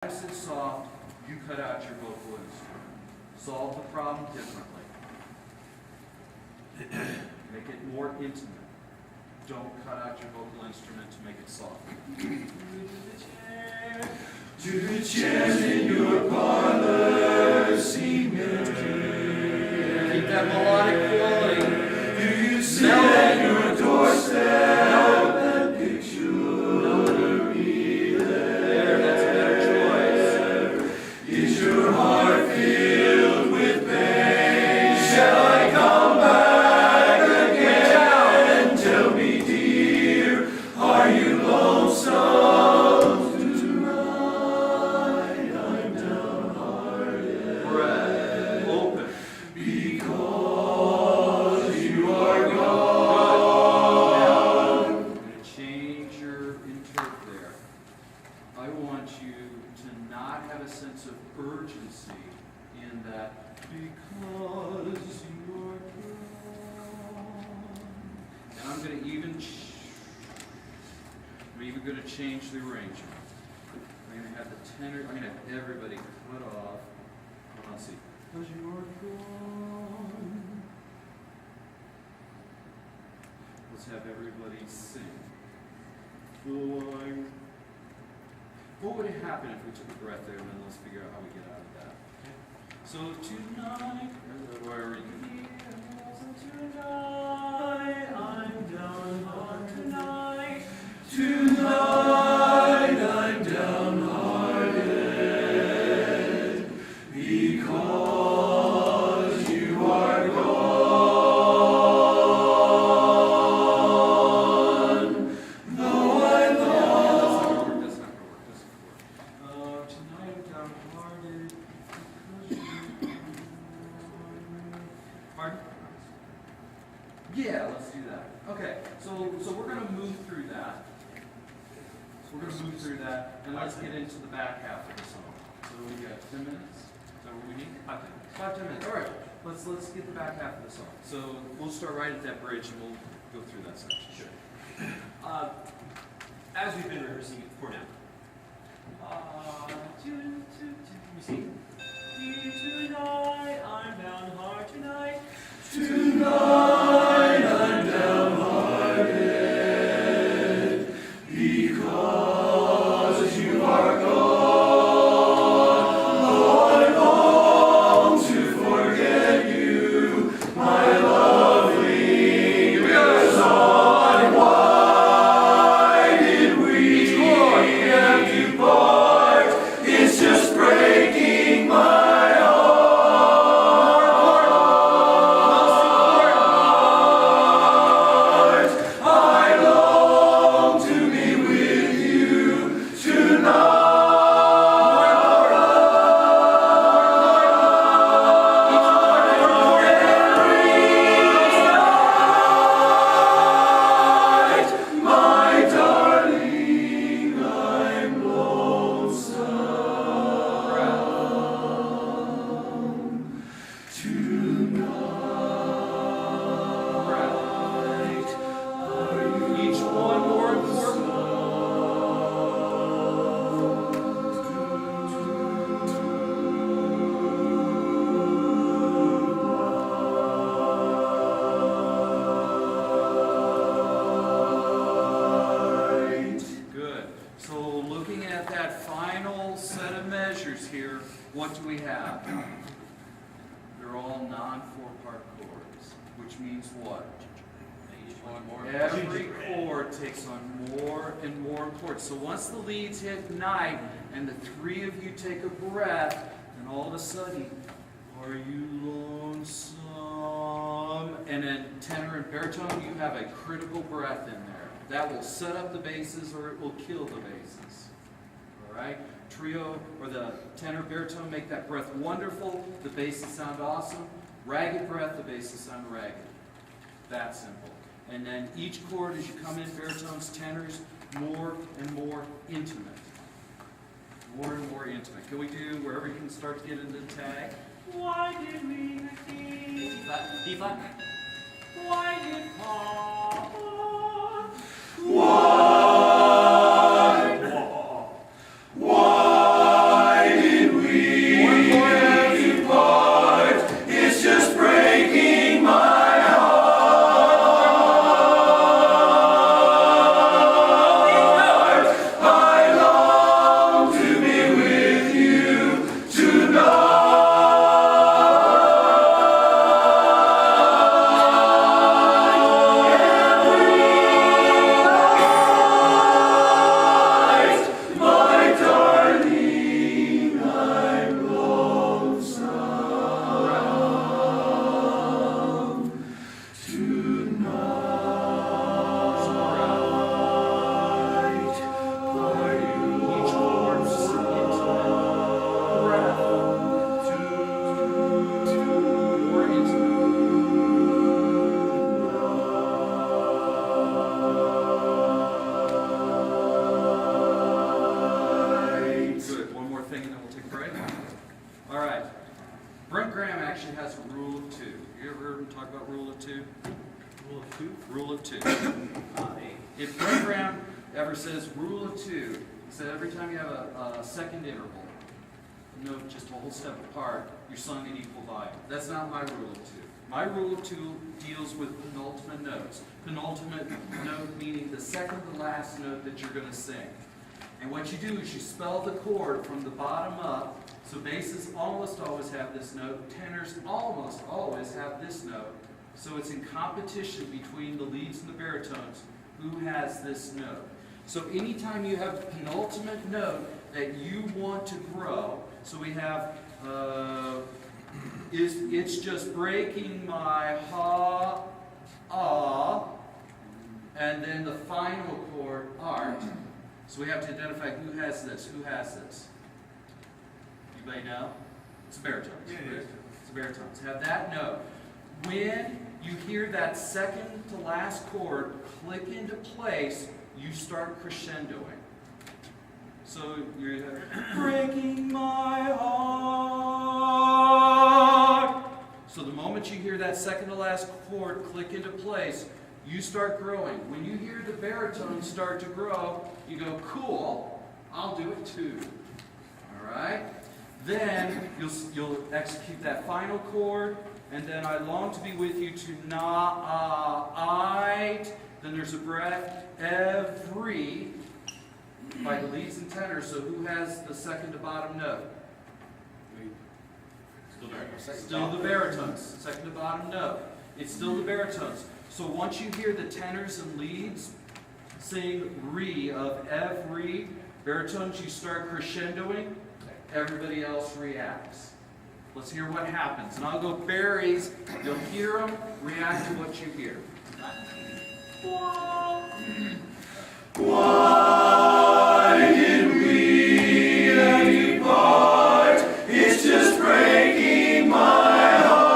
Nice and soft, you cut out your vocal instrument. Solve the problem differently. Make it more intimate. Don't cut out your vocal instrument to make it soft. To the chairs in your parlor, sing Keep that melodic quality. Do you sit at your doorstep and picture me There, that's a better choice. Is your heart filled with pain? Shall I come back again? Tell me, dear, are you lonesome tonight? I'm downhearted. Breath. Open. Because you are Good. gone. Now, I'm going to change your intake there. I want you to not have a sense of urgency in that because you are gone. And I'm going to even change the arrangement. I'm going to have the tenor, I'm going to have everybody cut off. Hold on, see. Because you are gone. Let's have everybody sing. Flying. What would happen if we took a breath there and then let's figure out how we get out of that? So tonight, where are you? Tonight, I'm downhearted tonight. Tonight I'm downhearted because you are gone. Though I long. That's not gonna work. Tonight I'm downhearted because Pardon? Yeah, let's do that. Okay, so we're going to move through that. And let's get into the back half of the song. So we got 10 minutes. Is that what we need? 5 minutes. 10 minutes. All right. Let's get the back half of the song. So we'll start right at that bridge and we'll go through that section. Sure. As we've been rehearsing it for now. Let me see. Tonight, I'm downhearted tonight. Tonight I'm downhearted because you are gone. Though I long to forget you, my lovely Susan. Why did we have to part? It's just breaking my heart. I long to be with you tonight. My darling, I'm lonesome tonight. Each one more important. Good. So looking at that final set of measures here, what do we have? They're all non-4-part chords, which means what? Every chord takes on more and more importance. So once the leads hit night and the three of you take a breath, then all of a sudden, are you lonesome? And then tenor and baritone, you have a critical breath in there. That will set up the basses or it will kill the basses. All right? Trio or the tenor baritone make that breath wonderful. The basses sound awesome. Ragged breath, the basses sound ragged. That simple. And then each chord as you come in, baritones, tenors, more and more intimate. More and more intimate. Can we do wherever you can start to get into the tag? Why did we D flat? D flat? Why did Papa? Why? Why? thing and then we'll take a break? All right. Brent Graham actually has a rule of two. You ever heard him talk about rule of two? Rule of two. Rule of two. Hey. If Brent Graham ever says rule of two, he said every time you have a second interval, note just a whole step apart, you're sung in equal volume. That's not my rule of two. My rule of two deals with penultimate notes. Penultimate note meaning the second to last note that you're going to sing. And what you do is you spell the chord from the bottom up. So basses almost always have this note. Tenors almost always have this note. So it's in competition between the leads and the baritones. Who has this note? So anytime you have a penultimate note that you want to grow, so we have, it's just breaking my ha, ah, and then the final chord, art. So we have to identify who has this, who has this. Anybody know? It's a baritone. It's a baritone. So have that note. When you hear that second to last chord click into place, you start crescendoing. So you're breaking my heart. So the moment you hear that second to last chord click into place, you start growing. When you hear the baritone start to grow, you go, cool, I'll do it too. All right? Then you'll execute that final chord, and then I long to be with you to na-a-ite. Then there's a breath, every, by the leads and tenors. So who has the second to bottom note? Still the baritones. Second to bottom note. It's still the baritones. So once you hear the tenors and leads sing re of every, baritones you start crescendoing, everybody else reacts. Let's hear what happens. And I'll go berries. You'll hear them, react to what you hear. Why did we depart? It's just breaking my heart.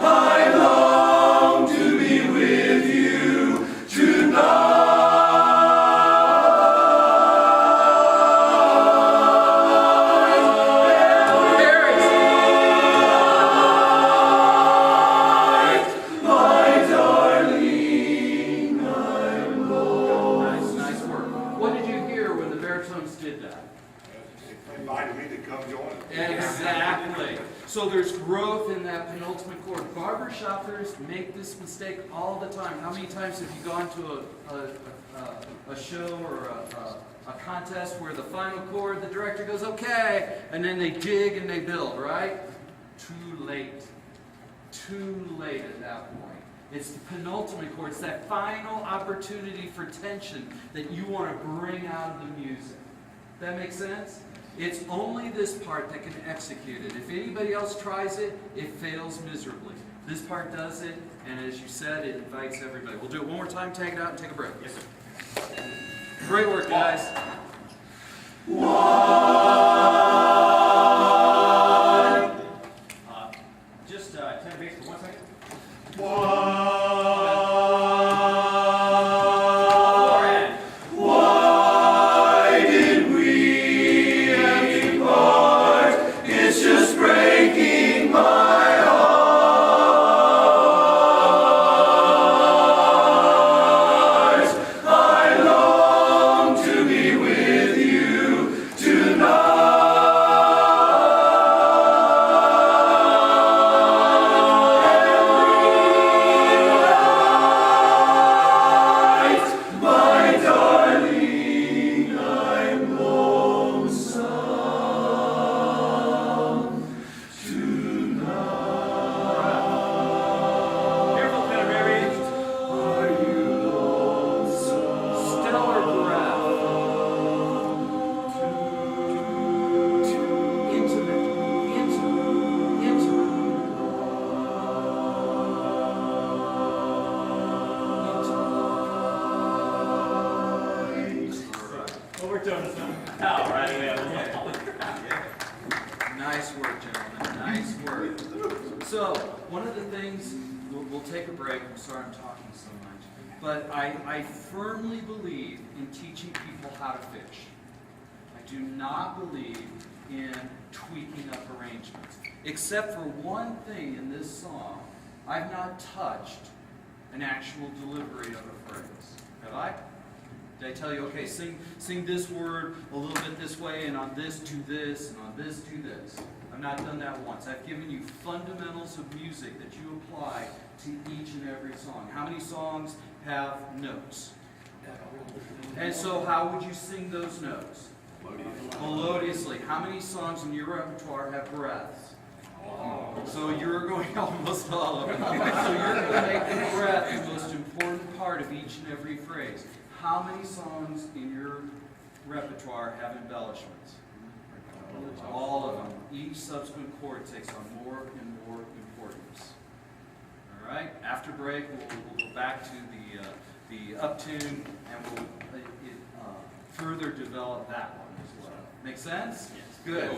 I long to be with you tonight. Exactly. So there's growth in that penultimate chord. Barbershoppers make this mistake all the time. How many times have you gone to a show or a contest where the final chord, the director goes, okay, and then they dig and they build, right? Too late. Too late at that point. It's the penultimate chord. It's that final opportunity for tension that you want to bring out of the music. That makes sense? It's only this part that can execute it. If anybody else tries it, it fails miserably. This part does it, and as you said, it invites everybody. We'll do it one more time, tag it out, and take a break. Yes, sir. Great work, guys. Just tenor bass for 1 second. Why did we depart? It's just breaking my heart. I long to be with you tonight. My darling, I'm lonesome tonight. Careful, tenor baby. Are you lonesome? Stellar breath. Intimate, intimate, intimate. Overtones. All right, Nice work, gentlemen. Nice work. So, one of the things, we'll take a break. I'm sorry I'm talking so much. but I firmly believe in teaching people how to fish. I do not believe in tweaking up arrangements. Except for one thing in this song, I've not touched an actual delivery of a phrase. Have I? Did I tell you, okay, sing this word a little bit this way, and on this do this, and on this do this? I've not done that once. I've given you fundamentals of music that you apply to each and every song. How many songs have notes? And so how would you sing those notes? Melodiously. How many songs in your repertoire have breaths? So you're going almost all of them. So you're going to make the breath the most important part of each and every phrase. How many songs in your repertoire have embellishments? All of them. Each subsequent chord takes on more and more importance. All right. After break, we'll go back to the uptune, and we'll further develop that one as well. Make sense? Yes. Good.